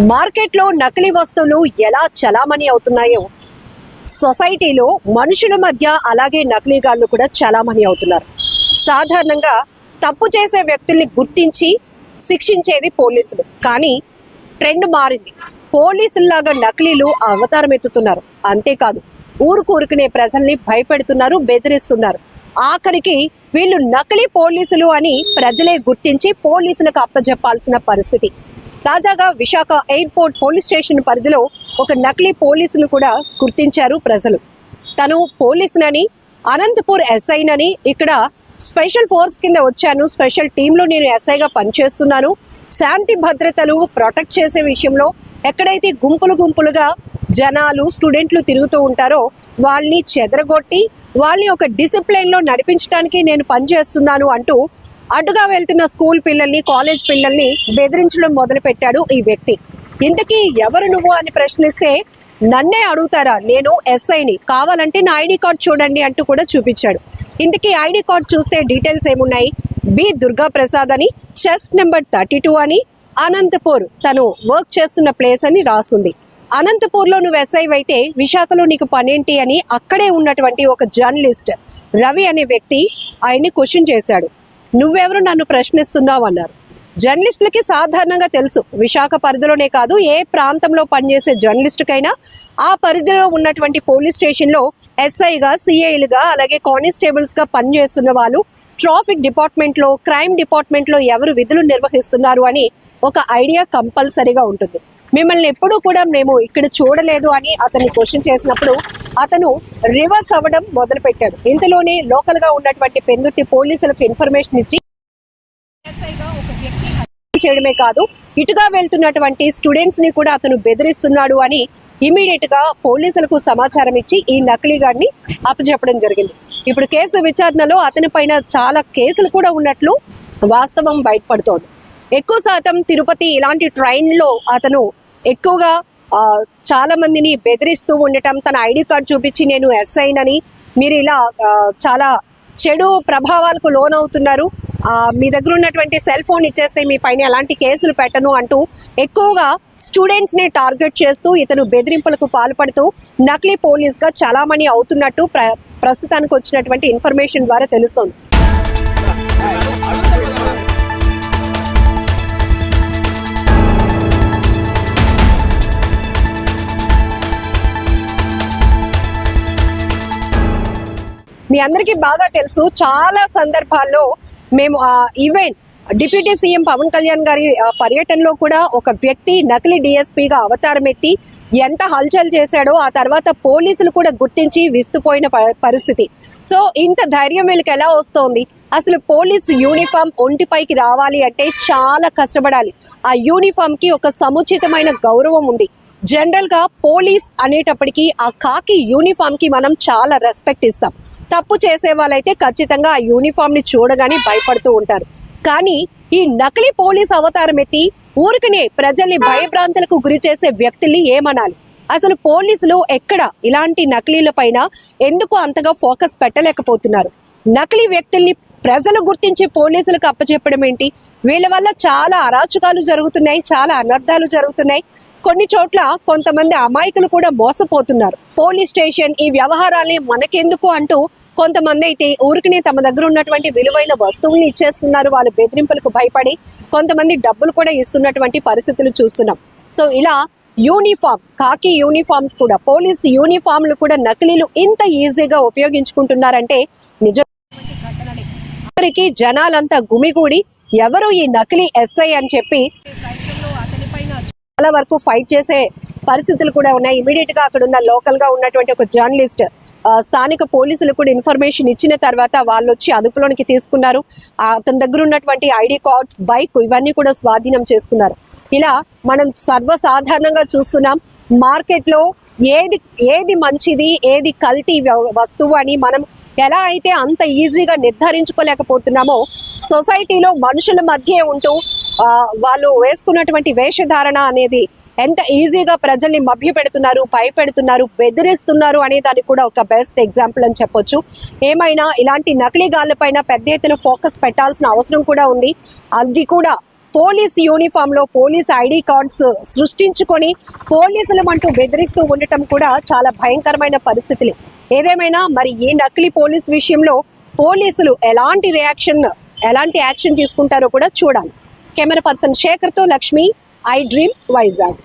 మార్కెట్లో నకిలీ వస్తువులు ఎలా చలామణి అవుతున్నాయో సొసైటీలో మనుషుల మధ్య అలాగే నకిలీగాళ్ళు కూడా చలామణి అవుతున్నారు. సాధారణంగా తప్పు చేసే వ్యక్తుల్ని గుర్తించి శిక్షించేది పోలీసులు. కానీ ట్రెండ్ మారింది. పోలీసుల్లాగా నకిలీలు అవతారం ఎత్తుతున్నారు. అంతేకాదు, ఊరుకూరుకునే ప్రజల్ని భయపెడుతున్నారు, బెదిరిస్తున్నారు. ఆఖరికి వీళ్ళు నకిలీ పోలీసులు అని ప్రజలే గుర్తించి పోలీసులకు అప్పజెప్పాల్సిన పరిస్థితి. తాజాగా విశాఖ ఎయిర్పోర్ట్ పోలీస్ స్టేషన్ పరిధిలో ఒక నకిలీ పోలీసును కూడా గుర్తించారు ప్రజలు. తను పోలీసునని, అనంతపూర్ ఎస్ఐనని, ఇక్కడ స్పెషల్ ఫోర్స్ కింద వచ్చాను, స్పెషల్ టీంలో నేను ఎస్ఐగా పనిచేస్తున్నాను, శాంతి భద్రతలు ప్రొటెక్ట్ చేసే విషయంలో ఎక్కడైతే గుంపులుగా జనాలు, స్టూడెంట్లు తిరుగుతూ ఉంటారో వాళ్ళని చెదరగొట్టి వాళ్ళని ఒక డిసిప్లిన్లో నడిపించడానికి నేను పనిచేస్తున్నాను అంటూ అడ్డుగా వెళ్తున్న స్కూల్ పిల్లల్ని, కాలేజ్ పిల్లల్ని బెదిరించడం మొదలుపెట్టాడు ఈ వ్యక్తి. ఇంతకీ ఎవరు నువ్వు అని ప్రశ్నిస్తే, నన్నే అడుగుతారా, నేను ఎస్ఐని, కావాలంటే నా ఐడి కార్డ్ చూడండి అంటూ కూడా చూపించాడు. ఇంతకీ ఐడి కార్డ్ చూస్తే డీటెయిల్స్ ఏమున్నాయి? బి దుర్గా ప్రసాద్ అని, చెస్ట్ నెంబర్ 32 అని, అనంతపూర్ తను వర్క్ చేస్తున్న ప్లేస్ అని రాస్తుంది. అనంతపూర్లో నువ్వు ఎస్ఐ అయితే విశాఖలో నీకు పనేంటి అని అక్కడే ఉన్నటువంటి ఒక జర్నలిస్ట్ రవి అనే వ్యక్తి ఆయన్ని క్వశ్చన్ చేశాడు. నువ్వెవరు నన్ను ప్రశ్నిస్తున్నావు అన్నారు. జర్నలిస్టులకి సాధారణంగా తెలుసు, విశాఖ పరిధిలోనే కాదు, ఏ ప్రాంతంలో పనిచేసే జర్నలిస్టుకైనా ఆ పరిధిలో ఉన్నటువంటి పోలీస్ స్టేషన్లో ఎస్ఐగా, సిఐలుగా, అలాగే కానిస్టేబుల్స్గా పనిచేస్తున్న వాళ్ళు ట్రాఫిక్ డిపార్ట్మెంట్లో, క్రైమ్ డిపార్ట్మెంట్లో ఎవరు విధులు నిర్వహిస్తున్నారు అని ఒక ఐడియా కంపల్సరీగా ఉంటుంది. మిమ్మల్ని ఎప్పుడూ కూడా మేము ఇక్కడ చూడలేదు అని అతన్ని క్వశ్చన్ చేసినప్పుడు అతను రివర్స్ అవ్వడం మొదలుపెట్టాడు. ఇంతలోనే లోకల్గా ఉన్నటువంటి పెందుర్తి పోలీసులకు ఇన్ఫర్మేషన్ ఇచ్చి చేయడమే కాదు, ఇటుగా వెళ్తున్నటువంటి స్టూడెంట్స్ ని కూడా అతను బెదిరిస్తున్నాడు అని ఇమీడియట్ గా పోలీసులకు సమాచారం ఇచ్చి ఈ నకిలీగాడిని అప్పచెప్పడం జరిగింది. ఇప్పుడు కేసు విచారణలో అతని పైన చాలా కేసులు కూడా ఉన్నట్లు వాస్తవం బయటపడుతోంది. ఎక్కువ శాతం తిరుపతి ఇలాంటి ట్రైన్లో అతను ఎక్కువగా చాలా మందిని బెదిరిస్తూ ఉండటం, తన ఐడి కార్డు చూపించి నేను ఎస్ఐనని, మీరు ఇలా చాలా చెడు ప్రభావాలకు లోనవుతున్నారు, మీ దగ్గర ఉన్నటువంటి సెల్ ఫోన్ ఇచ్చేస్తే మీ పైన ఎలాంటి కేసులు పెట్టను అంటూ ఎక్కువగా స్టూడెంట్స్ ని టార్గెట్ చేస్తూ ఇతను బెదిరింపులకు పాల్పడుతూ నకిలీ పోలీస్ గా చలామణి అవుతున్నట్టు ప్రస్తుతానికి వచ్చినటువంటి ఇన్ఫర్మేషన్ ద్వారా తెలుస్తోంది. మీ అందరికీ బాగా తెలుసు, చాలా సందర్భాల్లో మేము event deputy CM Pawan Kalyan గారి పర్యటనలో కూడా ఒక వ్యక్తి నకిలీ డిఎస్పీగా అవతారం ఎత్తి ఎంత హల్చల్ చేశాడో ఆ తర్వాత పోలీసులు కూడా గుర్తించి విస్తుపోయిన పరిస్థితి. సో ఇంత ధైర్యం వీళ్ళకి ఎలా వస్తోంది? అసలు పోలీస్ యూనిఫామ్ ఒంటిపైకి రావాలి అంటే చాలా కష్టపడాలి. ఆ యూనిఫామ్ కి ఒక సముచితమైన గౌరవం ఉంది. జనరల్ గా పోలీస్ అనేటప్పటికీ ఆ కాకి యూనిఫామ్ కి మనం చాలా రెస్పెక్ట్ ఇస్తాం. తప్పు చేసే వాళ్ళైతే ఖచ్చితంగా ఆ యూనిఫామ్ ని చూడగానే భయపడుతూ ఉంటారు. కానీ ఈ నకిలీ పోలీస్ అవతారం ఎత్తి ఊరికనే ప్రజల్ని భయభ్రాంతులకు గురి చేసే వ్యక్తుల్ని ఏమనాలి? అసలు పోలీసులు ఎక్కడ ఇలాంటి నకిలీల పైన ఎందుకు అంతగా ఫోకస్ పెట్టలేకపోతున్నారు? నకిలీ వ్యక్తుల్ని ప్రజలు గుర్తించి పోలీసులకు అప్పచెప్పడం ఏంటి? వీళ్ళ వల్ల చాలా అరాచకాలు జరుగుతున్నాయి, చాలా అనర్థాలు జరుగుతున్నాయి. కొన్ని చోట్ల కొంతమంది అమాయకులు కూడా మోసపోతున్నారు. పోలీస్ స్టేషన్ ఈ వ్యవహారాల్ని మనకెందుకు అంటూ కొంతమంది అయితే ఊరికినే తమ దగ్గర ఉన్నటువంటి విలువైన వస్తువుల్ని ఇచ్చేస్తున్నారు. వాళ్ళు బెదిరింపులకు భయపడి కొంతమంది డబ్బులు కూడా ఇస్తున్నటువంటి పరిస్థితులు చూస్తున్నాం. సో ఇలా యూనిఫామ్, కాకి యూనిఫామ్స్ కూడా, పోలీస్ యూనిఫామ్లు కూడా నకిలీలు ఇంత ఈజీగా ఉపయోగించుకుంటున్నారంటే నిజం జనాలంతా గుమిగూడి ఎవరు ఈ నకిలీ ఎస్ఐ అని చెప్పి చాలా వరకు ఫైట్ చేసే పరిస్థితులు కూడా ఉన్నాయి. ఇమీడియట్ గా అక్కడ ఉన్న లోకల్ గా ఉన్నటువంటి ఒక జర్నలిస్ట్ స్థానిక పోలీసులు కూడా ఇన్ఫర్మేషన్ ఇచ్చిన తర్వాత వాళ్ళు వచ్చి అదుపులోనికి తీసుకున్నారు. అతని దగ్గర ఉన్నటువంటి ఐడి కార్డ్స్, బైక్ ఇవన్నీ కూడా స్వాధీనం చేసుకున్నారు. ఇలా మనం సర్వసాధారణంగా చూస్తున్నాం, మార్కెట్ లో ఏది మంచిది, ఏది కల్తీ వస్తువు అని మనం ఎలా అయితే అంత ఈజీగా నిర్ధారించుకోలేకపోతున్నామో, సొసైటీలో మనుషుల మధ్య ఉంటూ వాళ్ళు వేసుకున్నటువంటి వేషధారణ అనేది ఎంత ఈజీగా ప్రజల్ని మభ్యపెడుతున్నారు, భయపెడుతున్నారు, బెదిరిస్తున్నారు అనే దానికి కూడా ఒక బెస్ట్ ఎగ్జాంపుల్ అని చెప్పొచ్చు. ఏమైనా ఇలాంటి నకిలీ గాళ్ళపైన పెద్ద ఎత్తున ఫోకస్ పెట్టాల్సిన అవసరం కూడా ఉంది. అది కూడా పోలీస్ యూనిఫామ్ లో పోలీస్ ఐడి కార్డ్స్ సృష్టించుకొని పోలీసులమంటూ బెదిరిస్తూ ఉండటం కూడా చాలా భయంకరమైన పరిస్థితులు. ఏదేమైనా మరి ఈ నకిలీ పోలీస్ విషయంలో పోలీసులు ఎలాంటి యాక్షన్ తీసుకుంటారో కూడా చూడాలి. కెమెరా పర్సన్ శేఖర్తో లక్ష్మి, ఐ డ్రీమ్, వైజాగ్.